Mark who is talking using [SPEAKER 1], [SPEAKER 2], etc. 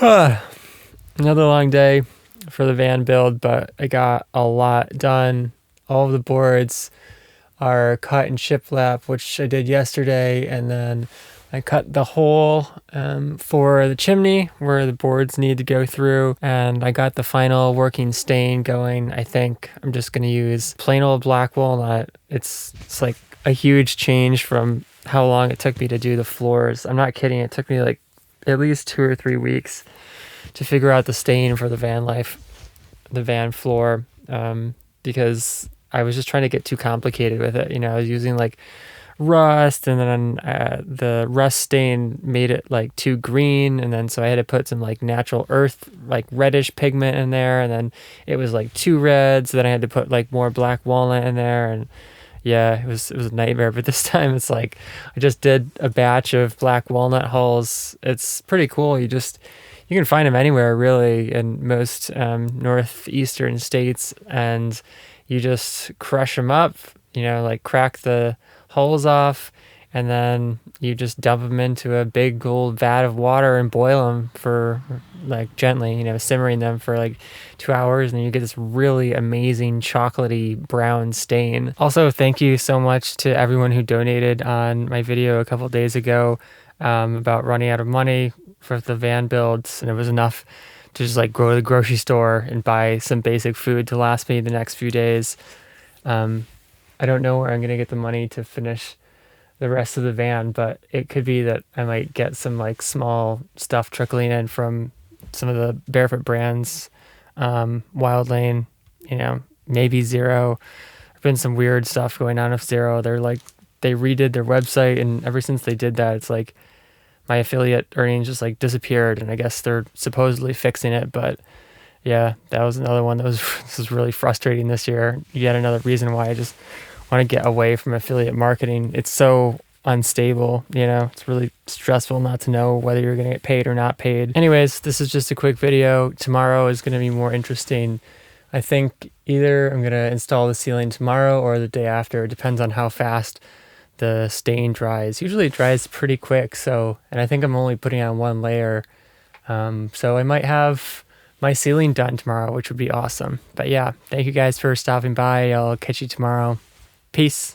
[SPEAKER 1] Another long day for the van build, but I got a lot done. All of the boards are cut and shiplap, which I did yesterday, and then I cut the hole for the chimney where the boards need to go through, and I got the final working stain going. I think I'm just going to use plain old black walnut. It's like a huge change from how long it took me to do the floors. I'm not kidding. It took me like at least 2 or 3 weeks to figure out the stain for the the van floor, because I was just trying to get too complicated with it. I was using like rust, and then the rust stain made it like too green, and then so I had to put some like natural earth, like reddish pigment in there, and then it was like too red, so then I had to put like more black walnut in there, and yeah, it was a nightmare. But this time it's like I just did a batch of black walnut hulls. It's pretty cool. You can find them anywhere really in most northeastern states, and you just crush them up. Like crack the hulls off, and then you just dump them into a big old vat of water and boil them for like gently, simmering them for like 2 hours, and then you get this really amazing chocolatey brown stain. Also, thank you so much to everyone who donated on my video a couple days ago about running out of money for the van builds, and it was enough to just like go to the grocery store and buy some basic food to last me the next few days. I don't know where I'm gonna get the money to finish the rest of the van, but it could be that I might get some like small stuff trickling in from some of the Barefoot brands, Wild Lane, maybe Zero. There's been some weird stuff going on with Zero. They redid their website, and ever since they did that, it's like my affiliate earnings just like disappeared, and I guess they're supposedly fixing it. But yeah, that was another one that was this was really frustrating this year. Yet another reason why I just want to get away from affiliate marketing. It's so unstable, it's really stressful not to know whether you're going to get paid or not paid. Anyways, this is just a quick video. Tomorrow is going to be more interesting. I think either I'm going to install the ceiling tomorrow or the day after. It depends on how fast the stain dries. Usually it dries pretty quick, and I think I'm only putting on one layer. So I might have my ceiling done tomorrow, which would be awesome. But yeah, thank you guys for stopping by. I'll catch you tomorrow. Peace.